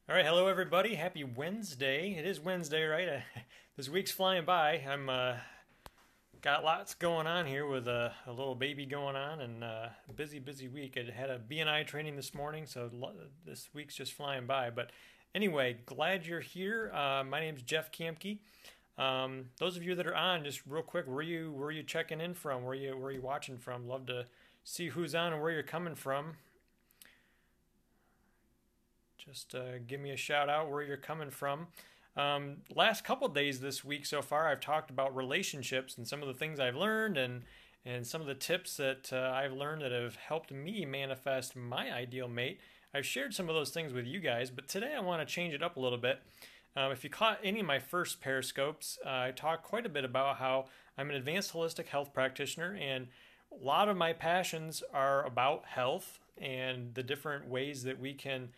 All right, hello everybody. Happy Wednesday. It is Wednesday, right? This week's flying by. I'm got lots going on here with a little baby going on and busy week. I had a BNI training this morning, so this week's just flying by. But anyway, glad you're here. My name's Jeff Kamke. Those of you that are on, just real quick, where you checking in from? Where you watching from? Love to see who's on and where you're coming from. Just give me a shout out where you're coming from. Last couple days this week so far, I've talked about relationships and some of the things I've learned and some of the tips that I've learned that have helped me manifest my ideal mate. I've shared some of those things with you guys, but today I want to change it up a little bit. If you caught any of my first Periscopes, I talked quite a bit about how I'm an advanced holistic health practitioner, and a lot of my passions are about health and the different ways that we can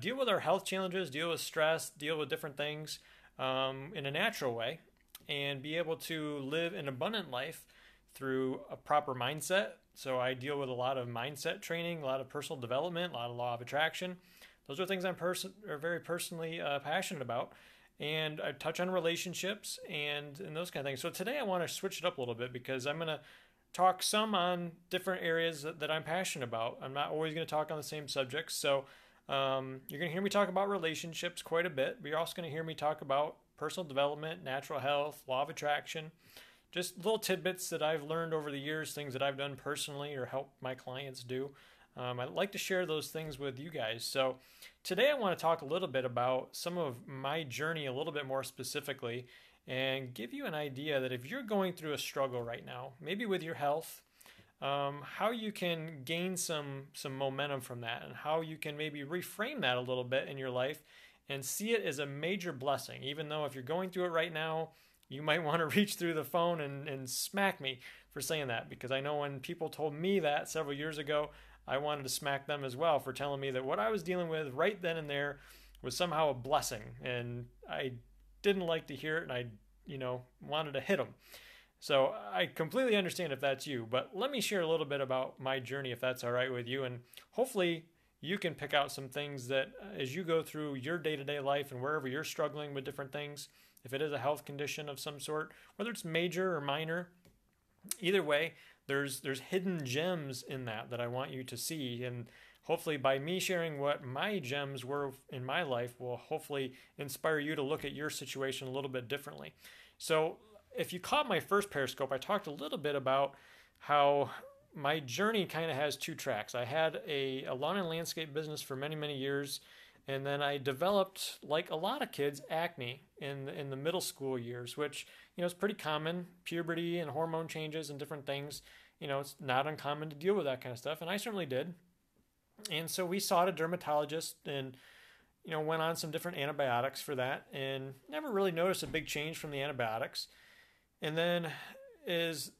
deal with our health challenges, deal with stress, deal with different things in a natural way, and be able to live an abundant life through a proper mindset. So I deal with a lot of mindset training, a lot of personal development, a lot of law of attraction. Those are things are very personally passionate about. And I touch on relationships and those kind of things. So today I want to switch it up a little bit because I'm going to talk some on different areas that I'm passionate about. I'm not always going to talk on the same subjects. So you're going to hear me talk about relationships quite a bit, but you're also going to hear me talk about personal development, natural health, law of attraction, just little tidbits that I've learned over the years, things that I've done personally or helped my clients do. I'd like to share those things with you guys. So today I want to talk a little bit about some of my journey a little bit more specifically and give you an idea that if you're going through a struggle right now, maybe with your health, how you can gain some momentum from that and how you can maybe reframe that a little bit in your life and see it as a major blessing. Even though if you're going through it right now, you might want to reach through the phone and smack me for saying that, because I know when people told me that several years ago, I wanted to smack them as well for telling me that what I was dealing with right then and there was somehow a blessing, and I didn't like to hear it, and I wanted to hit them. So I completely understand if that's you, but let me share a little bit about my journey if that's all right with you, and hopefully you can pick out some things that as you go through your day-to-day life and wherever you're struggling with different things, if it is a health condition of some sort, whether it's major or minor, either way, there's hidden gems in that I want you to see, and hopefully by me sharing what my gems were in my life will hopefully inspire you to look at your situation a little bit differently. So if you caught my first Periscope, I talked a little bit about how my journey kind of has two tracks. I had a lawn and landscape business for many years, and then I developed, like a lot of kids, acne in the middle school years, which is pretty common. Puberty and hormone changes and different things. It's not uncommon to deal with that kind of stuff, and I certainly did. And so we sought a dermatologist and went on some different antibiotics for that, and never really noticed a big change from the antibiotics. And then as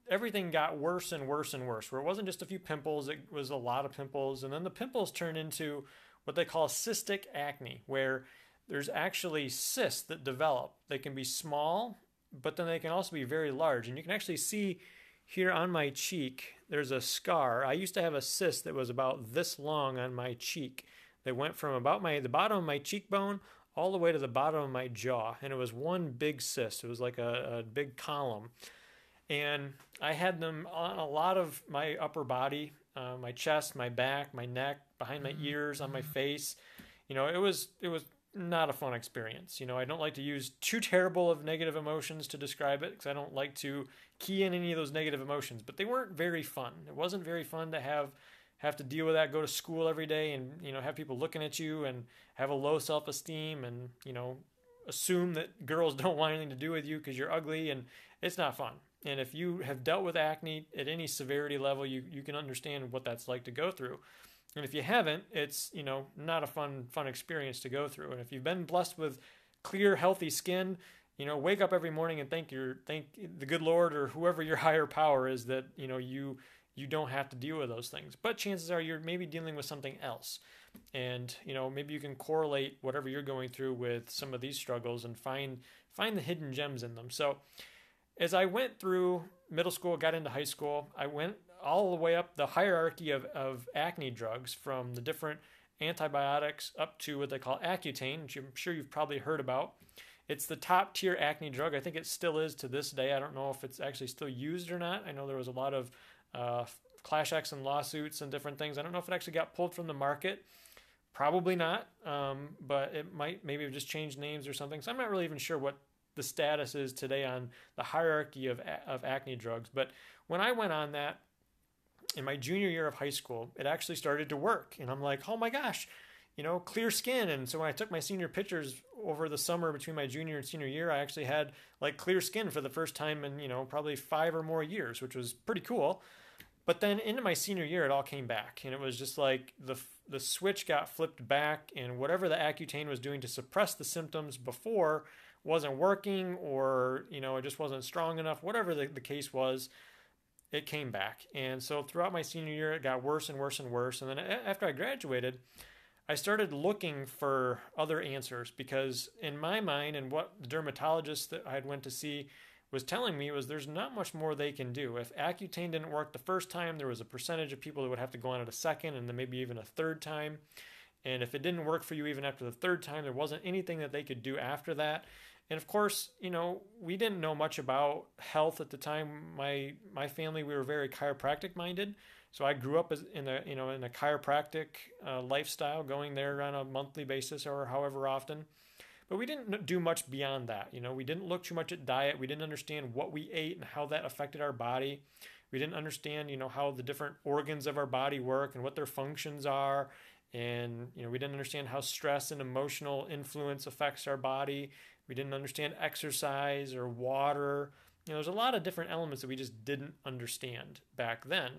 everything got worse and worse and worse, where it wasn't just a few pimples, it was a lot of pimples. And then the pimples turned into what they call cystic acne, where there's actually cysts that develop. They can be small, but then they can also be very large. And you can actually see here on my cheek, there's a scar. I used to have a cyst that was about this long on my cheek that went from about the bottom of my cheekbone all the way to the bottom of my jaw, and it was one big cyst. It was like a big column, and I had them on a lot of my upper body, my chest, my back, my neck, behind my ears, on my face. It was not a fun experience. I don't like to use too terrible of negative emotions to describe it because I don't like to key in any of those negative emotions, but they weren't very fun. It wasn't very fun to have to deal with that, go to school every day and have people looking at you and have a low self-esteem and assume that girls don't want anything to do with you because you're ugly, and it's not fun. And if you have dealt with acne at any severity level, you can understand what that's like to go through. And if you haven't, it's not a fun experience to go through. And if you've been blessed with clear, healthy skin, wake up every morning and thank the good Lord or whoever your higher power is that you don't have to deal with those things. But chances are you're maybe dealing with something else. And, maybe you can correlate whatever you're going through with some of these struggles and find the hidden gems in them. So as I went through middle school, got into high school, I went all the way up the hierarchy of acne drugs from the different antibiotics up to what they call Accutane, which I'm sure you've probably heard about. It's the top tier acne drug. I think it still is to this day. I don't know if it's actually still used or not. I know there was a lot of class action lawsuits and different things. I don't know if it actually got pulled from the market. Probably not, but it might maybe have just changed names or something. So I'm not really even sure what the status is today on the hierarchy of acne drugs. But when I went on that in my junior year of high school, it actually started to work. And I'm like, oh my gosh, clear skin. And so when I took my senior pictures over the summer between my junior and senior year, I actually had like clear skin for the first time in, probably 5 or more years, which was pretty cool. But then into my senior year, it all came back. And it was just like the switch got flipped back, and whatever the Accutane was doing to suppress the symptoms before wasn't working, or, it just wasn't strong enough, whatever the case was, it came back. And so throughout my senior year, it got worse and worse and worse. And then after I graduated, I started looking for other answers, because in my mind, and what the dermatologist that I had went to see was telling me, was there's not much more they can do. If Accutane didn't work the first time, there was a percentage of people that would have to go on it a second and then maybe even a third time. And if it didn't work for you even after the third time, there wasn't anything that they could do after that. And of course, we didn't know much about health at the time. My family, we were very chiropractic minded. So I grew up in a chiropractic lifestyle, going there on a monthly basis or however often. But we didn't do much beyond that. We didn't look too much at diet. We didn't understand what we ate and how that affected our body. We didn't understand, how the different organs of our body work and what their functions are. And, we didn't understand how stress and emotional influence affects our body. We didn't understand exercise or water. There's a lot of different elements that we just didn't understand back then.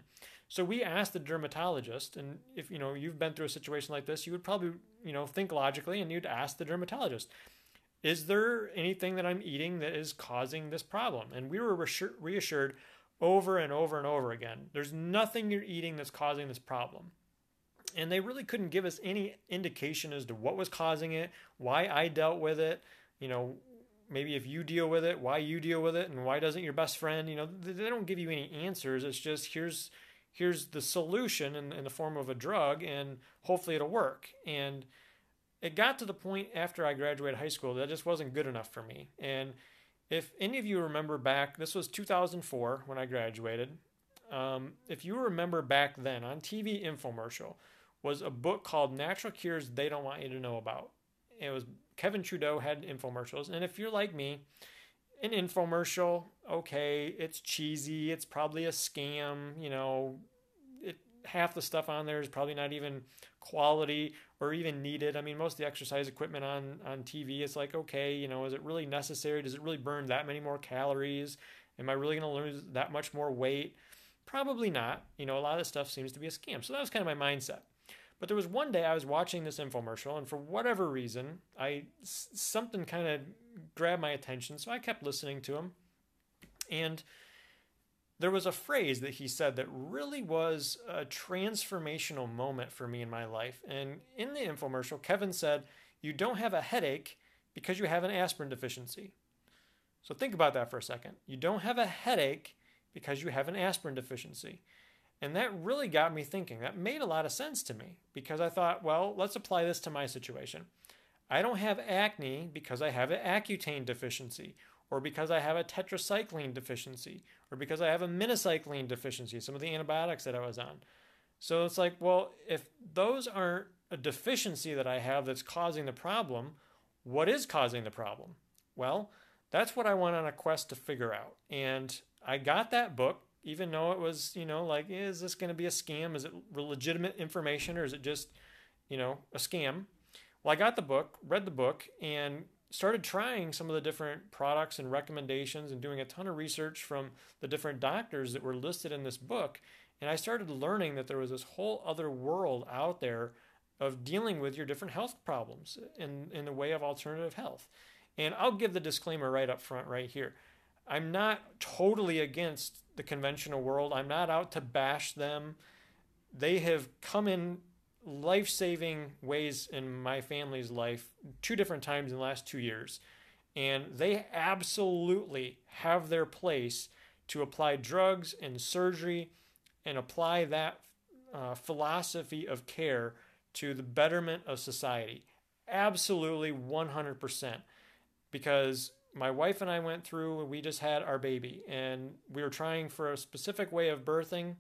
So we asked the dermatologist, and if you've been through a situation like this, you would probably think logically, and you'd ask the dermatologist, is there anything that I'm eating that is causing this problem? And we were reassured over and over and over again, there's nothing you're eating that's causing this problem. And they really couldn't give us any indication as to what was causing it, why I dealt with it, maybe if you deal with it, why you deal with it, and why doesn't your best friend, they don't give you any answers. It's just, here's the solution in the form of a drug, and hopefully it'll work. And it got to the point after I graduated high school that just wasn't good enough for me. And if any of you remember back, this was 2004 when I graduated. If you remember back then, on TV infomercial was a book called Natural Cures They Don't Want You to Know About. It was Kevin Trudeau had infomercials. And if you're like me, an infomercial, okay, it's cheesy, it's probably a scam, half the stuff on there is probably not even quality or even needed. I mean, most of the exercise equipment on TV, it's like, okay, is it really necessary? Does it really burn that many more calories? Am I really going to lose that much more weight? Probably not. A lot of this stuff seems to be a scam. So that was kind of my mindset. But there was one day I was watching this infomercial, and for whatever reason, something kind of grabbed my attention, so I kept listening to him. And there was a phrase that he said that really was a transformational moment for me in my life. And in the infomercial, Kevin said, "You don't have a headache because you have an aspirin deficiency." So think about that for a second. You don't have a headache because you have an aspirin deficiency. And that really got me thinking. That made a lot of sense to me, because I thought, well, let's apply this to my situation. I don't have acne because I have an Accutane deficiency, or because I have a tetracycline deficiency, or because I have a minocycline deficiency, some of the antibiotics that I was on. So it's like, well, if those aren't a deficiency that I have that's causing the problem, what is causing the problem? Well, that's what I went on a quest to figure out. And I got that book, even though it was, like, is this going to be a scam? Is it legitimate information, or is it just, a scam? Well, I got the book, read the book, and started trying some of the different products and recommendations, and doing a ton of research from the different doctors that were listed in this book. And I started learning that there was this whole other world out there of dealing with your different health problems in the way of alternative health. And I'll give the disclaimer right up front right here. I'm not totally against the conventional world. I'm not out to bash them. They have come in life-saving ways in my family's life 2 different times in the last 2 years. And they absolutely have their place to apply drugs and surgery and apply that philosophy of care to the betterment of society. Absolutely 100%. Because my wife and I went through, we just had our baby, and we were trying for a specific way of birthing,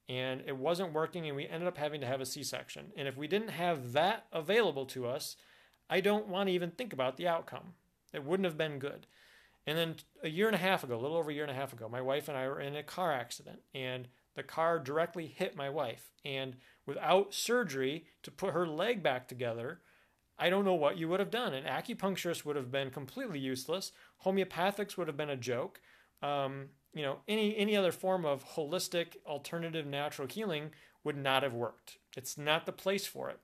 and it wasn't working, and we ended up having to have a C-section. And if we didn't have that available to us, I don't want to even think about the outcome. It wouldn't have been good. And then a year and a half ago, a little over a year and a half ago, my wife and I were in a car accident, and the car directly hit my wife. And without surgery to put her leg back together, I don't know what you would have done. An acupuncturist would have been completely useless. Homeopathics would have been a joke. Any other form of holistic, alternative, natural healing would not have worked. It's not the place for it.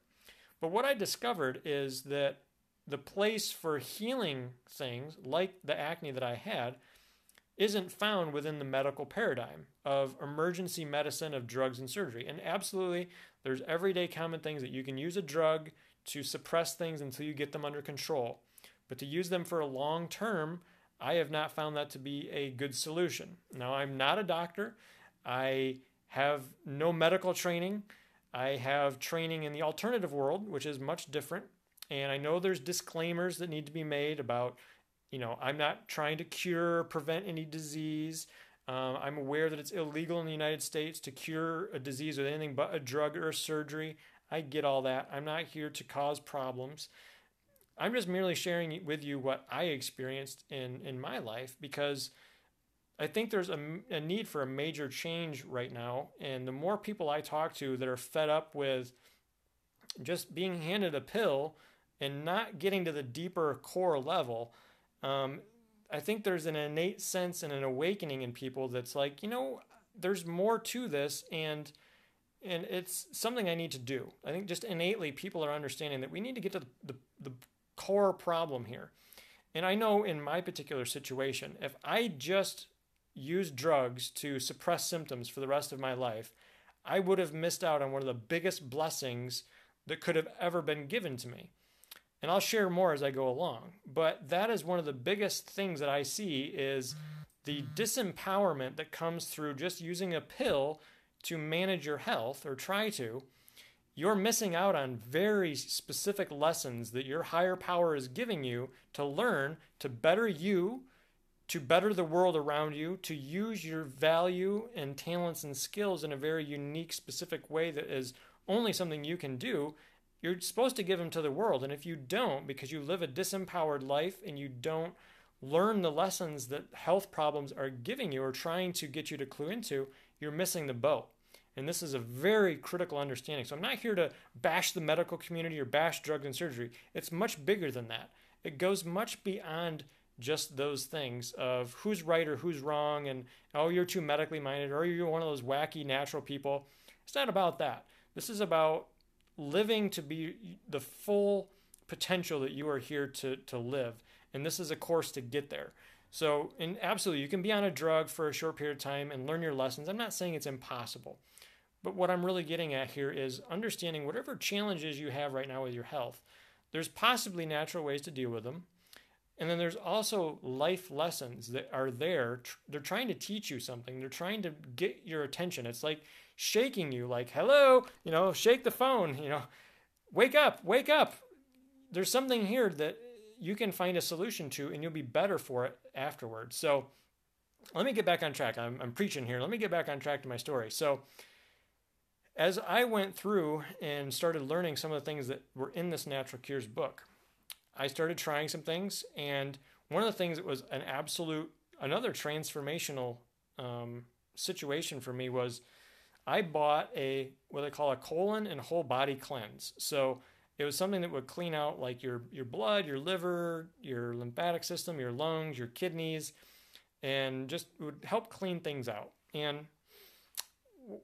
But what I discovered is that the place for healing things like the acne that I had isn't found within the medical paradigm of emergency medicine, of drugs and surgery. And absolutely, there's everyday common things that you can use a drug to suppress things until you get them under control. But to use them for a long term, I have not found that to be a good solution. Now, I'm not a doctor. I have no medical training. I have training in the alternative world, which is much different. And I know there's disclaimers that need to be made about, I'm not trying to cure or prevent any disease. I'm aware that it's illegal in the United States to cure a disease with anything but a drug or a surgery. I get all that. I'm not here to cause problems. I'm just merely sharing with you what I experienced in my life, because I think there's a need for a major change right now. And the more people I talk to that are fed up with just being handed a pill and not getting to the deeper core level, I think there's an innate sense and an awakening in people that's like, there's more to this, and it's something I need to do. I think just innately people are understanding that we need to get to the core problem here. And I know in my particular situation, if I just used drugs to suppress symptoms for the rest of my life, I would have missed out on one of the biggest blessings that could have ever been given to me. And I'll share more as I go along. But that is one of the biggest things that I see is the disempowerment that comes through just using a pill to manage your health, or try to. You're missing out on very specific lessons that your higher power is giving you to learn to better you, to better the world around you, to use your value and talents and skills in a very unique, specific way that is only something you can do. You're supposed to give them to the world. And if you don't, because you live a disempowered life and you don't learn the lessons that health problems are giving you or trying to get you to clue into, you're missing the boat. And this is a very critical understanding. So I'm not here to bash the medical community or bash drugs and surgery. It's much bigger than that. It goes much beyond just those things of who's right or who's wrong, and, oh, you're too medically minded, or you're one of those wacky natural people. It's not about that. This is about living to be the full potential that you are here to live. And this is a course to get there. So, and absolutely, you can be on a drug for a short period of time and learn your lessons. I'm not saying it's impossible. But what I'm really getting at here is understanding whatever challenges you have right now with your health, there's possibly natural ways to deal with them. And then there's also life lessons that are there. They're trying to teach you something. They're trying to get your attention. It's like shaking you, like, hello, shake the phone, wake up, wake up. There's something here that you can find a solution to, and you'll be better for it afterwards. So let me get back on track. I'm preaching here. Let me get back on track to my story. So as I went through and started learning some of the things that were in this Natural Cures book, I started trying some things. And one of the things that was another transformational situation for me was I bought what they call a colon and whole body cleanse. So it was something that would clean out like your blood, your liver, your lymphatic system, your lungs, your kidneys, and just would help clean things out. And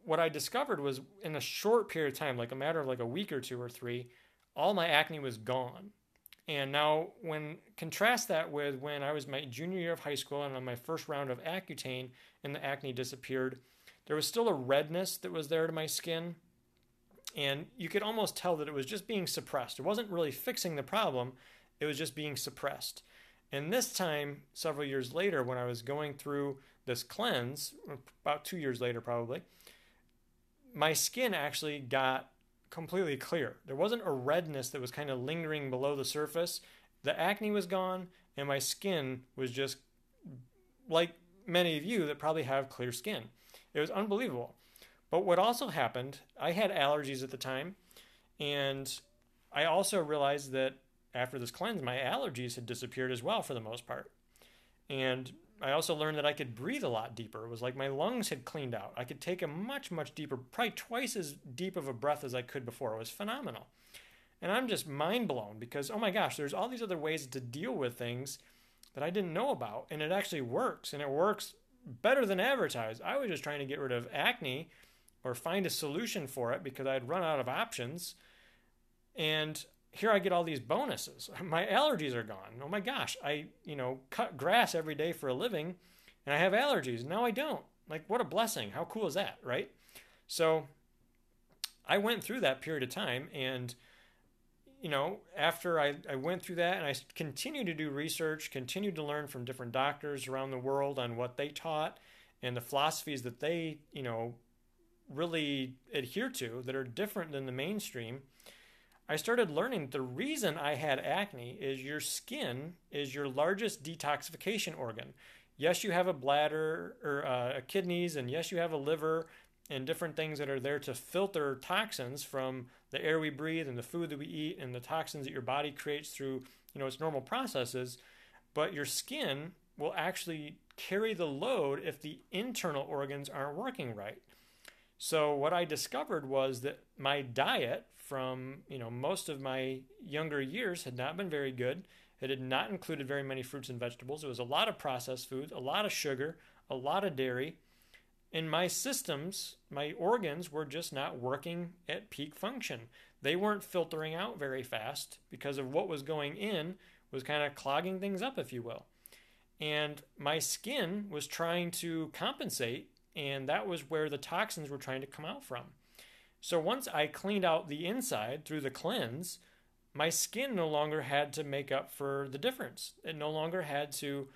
what I discovered was in a short period of time, like a matter of like a week or two or three, all my acne was gone. And now contrast that with when I was my junior year of high school and on my first round of Accutane and the acne disappeared, there was still a redness that was there to my skin. And you could almost tell that it was just being suppressed. It wasn't really fixing the problem. It was just being suppressed. And this time, several years later, when I was going through this cleanse, about 2 years later probably, my skin actually got completely clear. There wasn't a redness that was kind of lingering below the surface. The acne was gone, and my skin was just like many of you that probably have clear skin. It was unbelievable. But what also happened, I had allergies at the time, and I also realized that after this cleanse, my allergies had disappeared as well for the most part. And I also learned that I could breathe a lot deeper. It was like my lungs had cleaned out. I could take a much, much deeper, probably twice as deep of a breath as I could before. It was phenomenal. And I'm just mind blown because, oh my gosh, there's all these other ways to deal with things that I didn't know about. And it actually works. And it works better than advertised. I was just trying to get rid of acne or find a solution for it because I'd run out of options. And here I get all these bonuses. My allergies are gone. Oh my gosh, I, cut grass every day for a living and I have allergies. Now I don't. Like, what a blessing. How cool is that, right? So I went through that period of time, and after I went through that and I continued to do research, continued to learn from different doctors around the world on what they taught and the philosophies that they, really adhere to that are different than the mainstream, I started learning the reason I had acne is your skin is your largest detoxification organ. Yes, you have a bladder or kidneys, and yes, you have a liver and different things that are there to filter toxins from the air we breathe and the food that we eat and the toxins that your body creates through, its normal processes. But your skin will actually carry the load if the internal organs aren't working right. So what I discovered was that my diet from, most of my younger years had not been very good. It had not included very many fruits and vegetables. It was a lot of processed foods, a lot of sugar, a lot of dairy. And my systems, my organs were just not working at peak function. They weren't filtering out very fast because of what was going in was kind of clogging things up, if you will. And my skin was trying to compensate, and that was where the toxins were trying to come out from. So once I cleaned out the inside through the cleanse, my skin no longer had to make up for the difference. It no longer had to,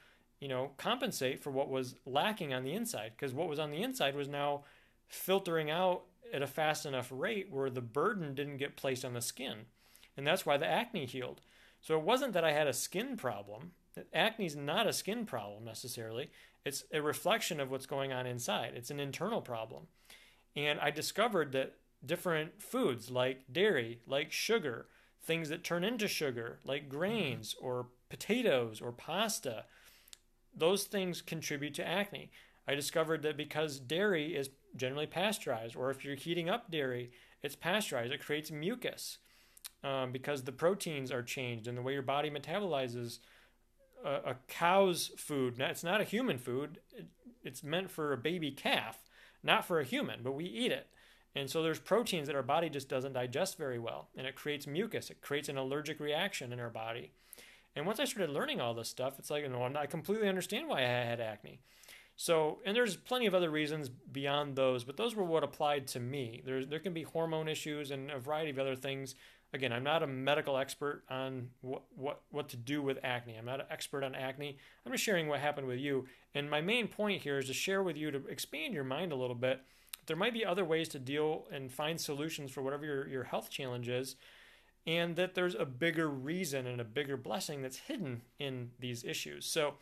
compensate for what was lacking on the inside, because what was on the inside was now filtering out at a fast enough rate where the burden didn't get placed on the skin. And that's why the acne healed. So it wasn't that I had a skin problem. Acne is not a skin problem necessarily. It's a reflection of what's going on inside. It's an internal problem. And I discovered that different foods like dairy, like sugar, things that turn into sugar, like grains or potatoes or pasta, those things contribute to acne. I discovered that because dairy is generally pasteurized, or if you're heating up dairy, it's pasteurized. It creates mucus because the proteins are changed and the way your body metabolizes a cow's food. Now, it's not a human food. It's meant for a baby calf, not for a human, but we eat it. And so there's proteins that our body just doesn't digest very well, and it creates mucus. It creates an allergic reaction in our body. And once I started learning all this stuff, it's like, I completely understand why I had acne. So, and there's plenty of other reasons beyond those, but those were what applied to me. There can be hormone issues and a variety of other things. Again, I'm not a medical expert on what to do with acne. I'm not an expert on acne. I'm just sharing what happened with you. And my main point here is to share with you to expand your mind a little bit. There might be other ways to deal and find solutions for whatever your health challenge is, and that there's a bigger reason and a bigger blessing that's hidden in these issues. So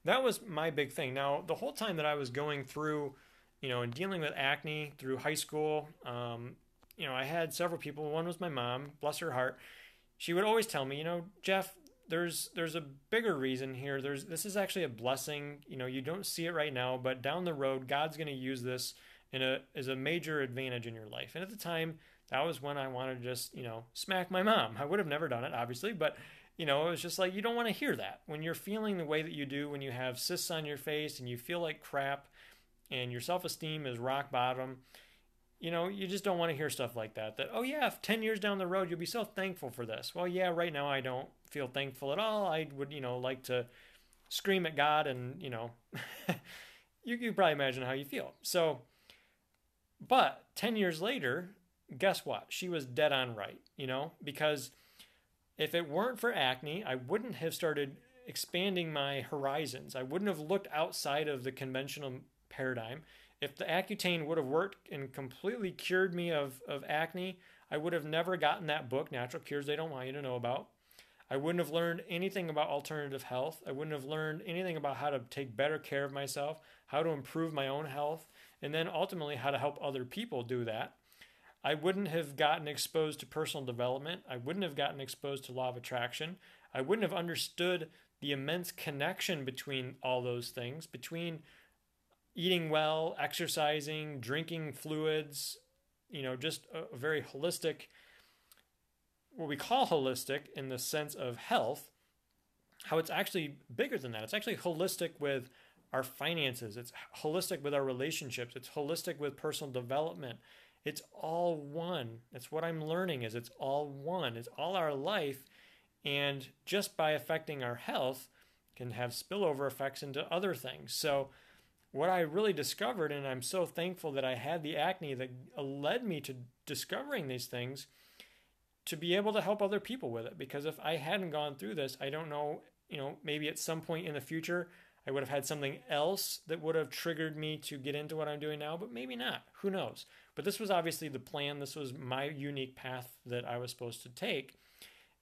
that was my big thing. Now, the whole time that I was going through, and dealing with acne through high school, I had several people. One was my mom, bless her heart. She would always tell me, Jeff, there's a bigger reason here. This is actually a blessing. You don't see it right now, but down the road, God's going to use this as a major advantage in your life. And at the time, that was when I wanted to just, smack my mom. I would have never done it, obviously, but it was just like, you don't want to hear that. When you're feeling the way that you do, when you have cysts on your face and you feel like crap and your self-esteem is rock bottom, you just don't want to hear stuff like that. That, oh yeah, 10 years down the road, you'll be so thankful for this. Well, yeah, right now I don't feel thankful at all. I would, like to scream at God and, you can probably imagine how you feel. So, but 10 years later, guess what? She was dead on right, because if it weren't for acne, I wouldn't have started expanding my horizons. I wouldn't have looked outside of the conventional paradigm. If the Accutane would have worked and completely cured me of acne, I would have never gotten that book, Natural Cures They Don't Want You to Know About. I wouldn't have learned anything about alternative health. I wouldn't have learned anything about how to take better care of myself, how to improve my own health, and then ultimately how to help other people do that. I wouldn't have gotten exposed to personal development. I wouldn't have gotten exposed to law of attraction. I wouldn't have understood the immense connection between all those things, between eating well, exercising, drinking fluids, just a very holistic, what we call holistic in the sense of health, how it's actually bigger than that. It's actually holistic with our finances. It's holistic with our relationships. It's holistic with personal development. It's all one. That's what I'm learning is it's all one. It's all our life. And just by affecting our health can have spillover effects into other things. So what I really discovered, and I'm so thankful that I had the acne that led me to discovering these things, to be able to help other people with it. Because if I hadn't gone through this, I don't know, maybe at some point in the future, I would have had something else that would have triggered me to get into what I'm doing now, but maybe not. Who knows? But this was obviously the plan. This was my unique path that I was supposed to take.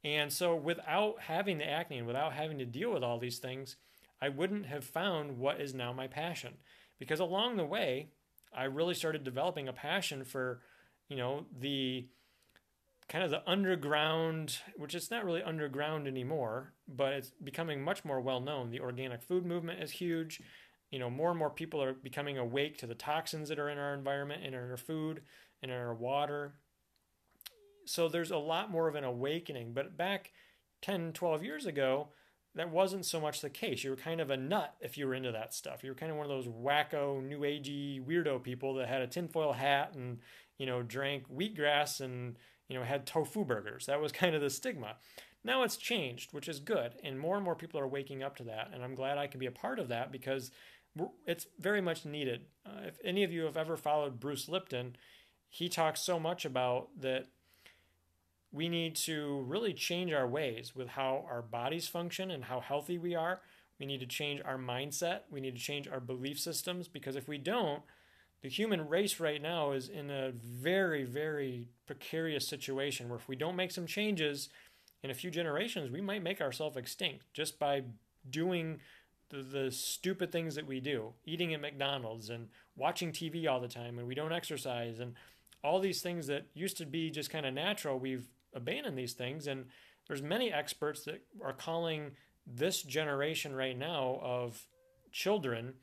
And so without having the acne and without having to deal with all these things, I wouldn't have found what is now my passion. Because along the way, I really started developing a passion for, the kind of the underground, which it's not really underground anymore, but it's becoming much more well known. The organic food movement is huge. More and more people are becoming awake to the toxins that are in our environment, in our food, and in our water. So there's a lot more of an awakening. But back 10, 12 years ago, that wasn't so much the case. You were kind of a nut if you were into that stuff. You were kind of one of those wacko, new agey, weirdo people that had a tinfoil hat and, drank wheatgrass and, had tofu burgers. That was kind of the stigma. Now it's changed, which is good. And more people are waking up to that. And I'm glad I can be a part of that because it's very much needed. If any of you have ever followed Bruce Lipton, he talks so much about that we need to really change our ways with how our bodies function and how healthy we are. We need to change our mindset. We need to change our belief systems because if we don't, the human race right now is in a very, very precarious situation where if we don't make some changes in a few generations, we might make ourselves extinct just by doing the stupid things that we do, eating at McDonald's and watching TV all the time, and we don't exercise, and all these things that used to be just kind of natural, we've abandoned these things. And there's many experts that are calling this generation right now of children,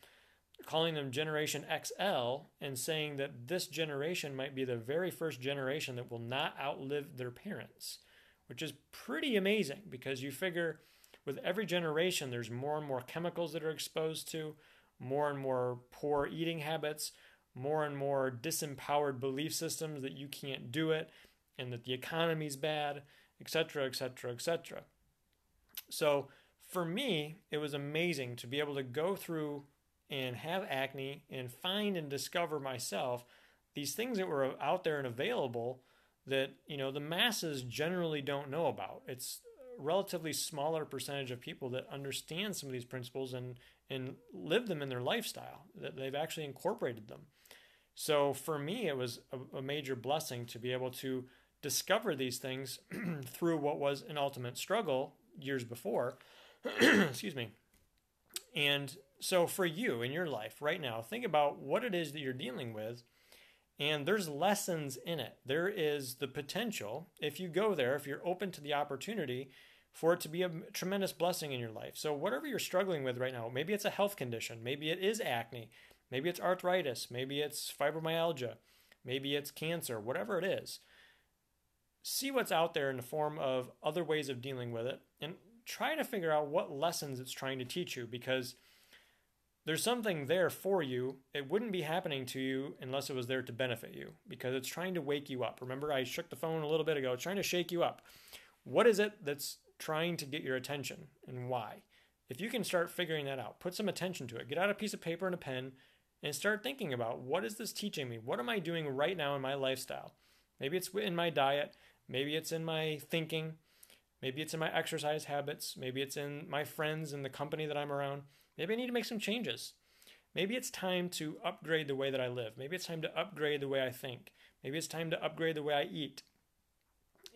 calling them Generation XL, and saying that this generation might be the very first generation that will not outlive their parents, which is pretty amazing because you figure with every generation, there's more and more chemicals that are exposed to, more and more poor eating habits, more and more disempowered belief systems that you can't do it and that the economy's bad, etc., etc., etc. So for me, it was amazing to be able to go through and have acne and find and discover myself these things that were out there and available that, the masses generally don't know about. It's a relatively smaller percentage of people that understand some of these principles and live them in their lifestyle, that they've actually incorporated them. So for me, it was a major blessing to be able to discover these things through what was an ultimate struggle years before. Excuse me. And so for you in your life right now, think about what it is that you're dealing with. And there's lessons in it. There is the potential, if you go there, if you're open to the opportunity, for it to be a tremendous blessing in your life. So whatever you're struggling with right now, maybe it's a health condition, maybe it is acne, maybe it's arthritis, maybe it's fibromyalgia, maybe it's cancer, whatever it is. See what's out there in the form of other ways of dealing with it and try to figure out what lessons it's trying to teach you because there's something there for you. It wouldn't be happening to you unless it was there to benefit you because it's trying to wake you up. Remember, I shook the phone a little bit ago. It's trying to shake you up. What is it that's trying to get your attention and why? If you can start figuring that out, put some attention to it. Get out a piece of paper and a pen and start thinking about what is this teaching me? What am I doing right now in my lifestyle? Maybe it's in my diet. Maybe it's in my thinking. Maybe it's in my exercise habits. Maybe it's in my friends and the company that I'm around. Maybe I need to make some changes. Maybe it's time to upgrade the way that I live. Maybe it's time to upgrade the way I think. Maybe it's time to upgrade the way I eat.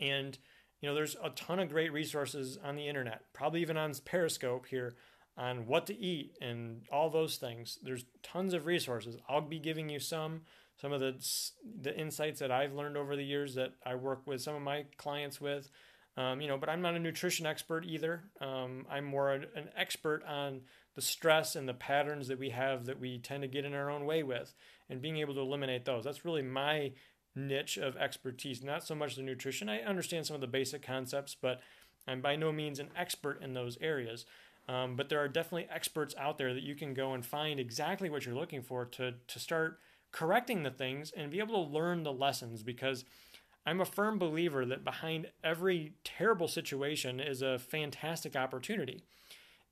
And there's a ton of great resources on the internet, probably even on Periscope here, on what to eat and all those things. There's tons of resources. I'll be giving you some of the insights that I've learned over the years that I work with some of my clients with. But I'm not a nutrition expert either. I'm more an expert on the stress and the patterns that we have that we tend to get in our own way with, and being able to eliminate those. That's really my niche of expertise, not so much the nutrition. I understand some of the basic concepts, but I'm by no means an expert in those areas. But there are definitely experts out there that you can go and find exactly what you're looking for to start correcting the things and be able to learn the lessons, because I'm a firm believer that behind every terrible situation is a fantastic opportunity.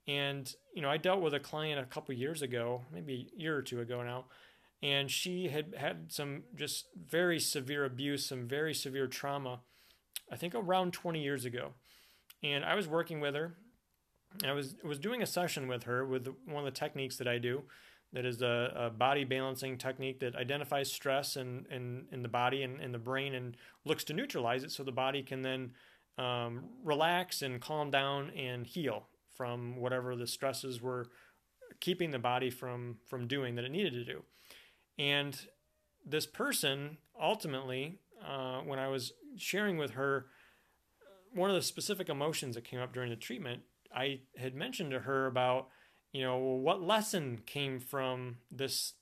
And, I dealt with a client a couple years ago, maybe a year or two ago now, and she had had some just very severe abuse, some very severe trauma, I think around 20 years ago. And I was working with her. I was doing a session with her with one of the techniques that I do, that is a body balancing technique that identifies stress in the body and in the brain and looks to neutralize it so the body can then relax and calm down and heal from whatever the stresses were keeping the body from doing that it needed to do. And this person, ultimately, when I was sharing with her one of the specific emotions that came up during the treatment, I had mentioned to her about, what lesson came from this,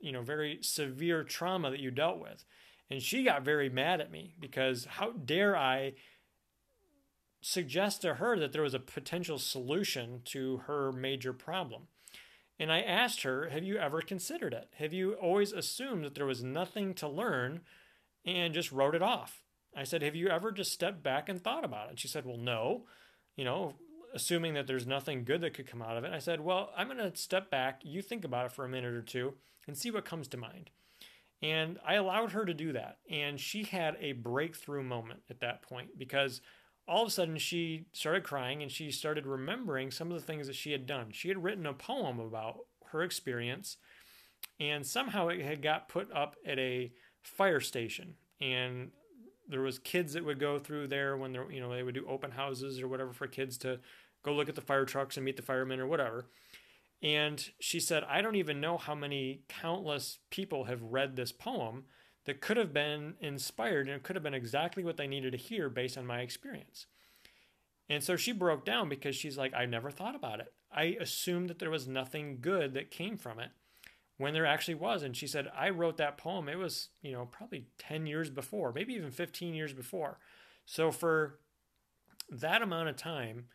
very severe trauma that you dealt with. And she got very mad at me because how dare I suggest to her that there was a potential solution to her major problem. And I asked her, have you ever considered it? Have you always assumed that there was nothing to learn and just wrote it off? I said, have you ever just stepped back and thought about it? And she said, well, no, assuming that there's nothing good that could come out of it. I said, well, I'm going to step back. You think about it for a minute or two and see what comes to mind. And I allowed her to do that. And she had a breakthrough moment at that point, because all of a sudden she started crying and she started remembering some of the things that she had done. She had written a poem about her experience, and somehow it had got put up at a fire station. And there was kids that would go through there when they would do open houses or whatever for kids to go look at the fire trucks and meet the firemen or whatever. And she said, I don't even know how many countless people have read this poem that could have been inspired, and it could have been exactly what they needed to hear based on my experience. And so she broke down because she's like, I never thought about it. I assumed that there was nothing good that came from it when there actually was. And she said, I wrote that poem. It was, probably 10 years before, maybe even 15 years before. So for that amount of time,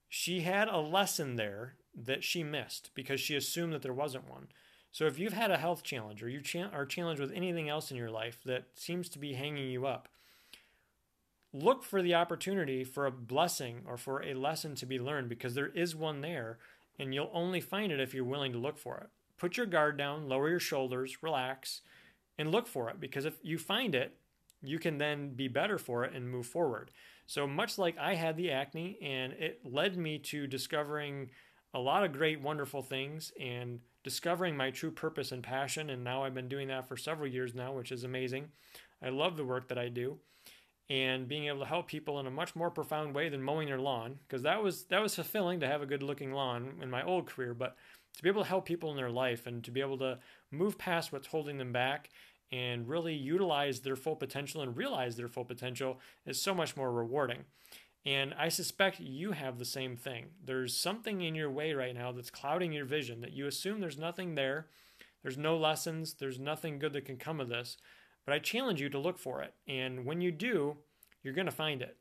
she had a lesson there that she missed because she assumed that there wasn't one. So if you've had a health challenge, or you are challenged with anything else in your life that seems to be hanging you up, look for the opportunity for a blessing or for a lesson to be learned, because there is one there, and you'll only find it if you're willing to look for it. Put your guard down, lower your shoulders, relax, and look for it, because if you find it, you can then be better for it and move forward. So much like I had the acne, and it led me to discovering a lot of great, wonderful things and discovering my true purpose and passion. And now I've been doing that for several years now, which is amazing. I love the work that I do, and being able to help people in a much more profound way than mowing their lawn, because that was fulfilling to have a good looking lawn in my old career, but to be able to help people in their life and to be able to move past what's holding them back and really utilize their full potential and realize their full potential is so much more rewarding. And I suspect you have the same thing. There's something in your way right now that's clouding your vision, that you assume there's nothing there, there's no lessons, there's nothing good that can come of this. But I challenge you to look for it. And when you do, you're going to find it.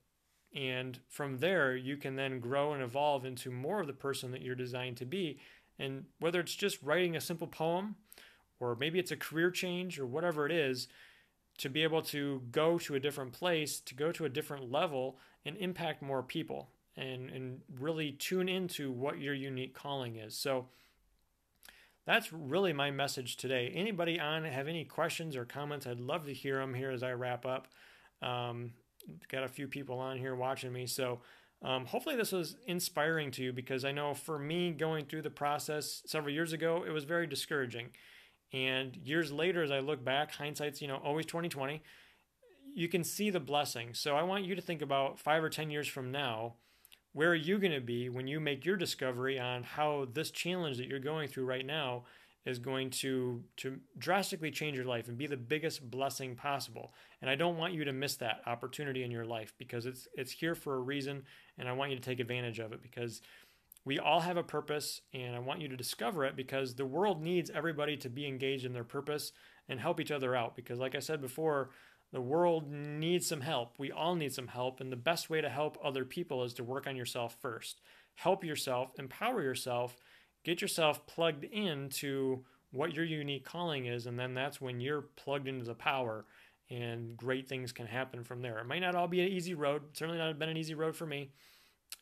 And from there, you can then grow and evolve into more of the person that you're designed to be. And whether it's just writing a simple poem, or maybe it's a career change, or whatever it is, to be able to go to a different place, to go to a different level and impact more people, and really tune into what your unique calling is. So that's really my message today. Anybody on have any questions or comments? I'd love to hear them here as I wrap up. Got a few people on here watching me, so Hopefully, this was inspiring to you because I know for me, going through the process several years ago, it was very discouraging. And years later, as I look back, hindsight's always 2020. You can see the blessing. So I want you to think about 5 or 10 years from now. Where are you going to be when you make your discovery on how this challenge that you're going through right now is going to drastically change your life and be the biggest blessing possible? And I don't want you to miss that opportunity in your life because it's here for a reason, and I want you to take advantage of it because we all have a purpose, and I want you to discover it because the world needs everybody to be engaged in their purpose and help each other out. Because, like I said before, the world needs some help. We all need some help, and the best way to help other people is to work on yourself first. Help yourself, empower yourself, get yourself plugged into what your unique calling is, and then that's when you're plugged into the power, and great things can happen from there. It might not all be an easy road. Certainly not been an easy road for me,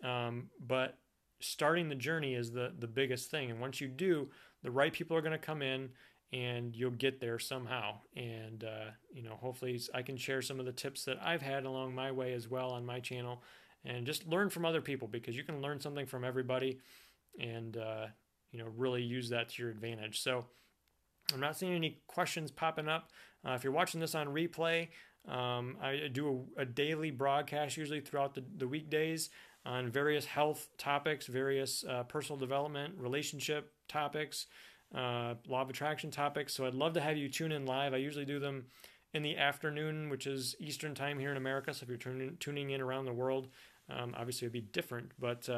but starting the journey is the biggest thing. And once you do, the right people are going to come in and you'll get there somehow. And, hopefully I can share some of the tips that I've had along my way as well on my channel and just learn from other people because you can learn something from everybody and, really use that to your advantage. So I'm not seeing any questions popping up. If you're watching this on replay, I do a daily broadcast usually throughout the weekdays on various health topics, various personal development, relationship topics, law of attraction topics. So I'd love to have you tune in live. I usually do them in the afternoon, which is Eastern time here in America. So if you're tuning in around the world, obviously it'd be different. But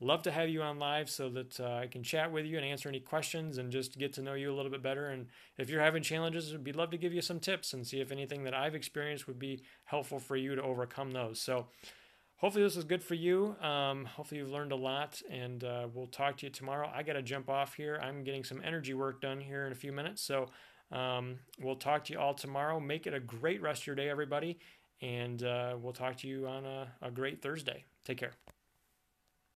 love to have you on live so that I can chat with you and answer any questions and just get to know you a little bit better. And if you're having challenges, I'd love to give you some tips and see if anything that I've experienced would be helpful for you to overcome those. So hopefully this is good for you. Hopefully you've learned a lot, and we'll talk to you tomorrow. I got to jump off here. I'm getting some energy work done here in a few minutes. So we'll talk to you all tomorrow. Make it a great rest of your day, everybody. And we'll talk to you on a great Thursday. Take care.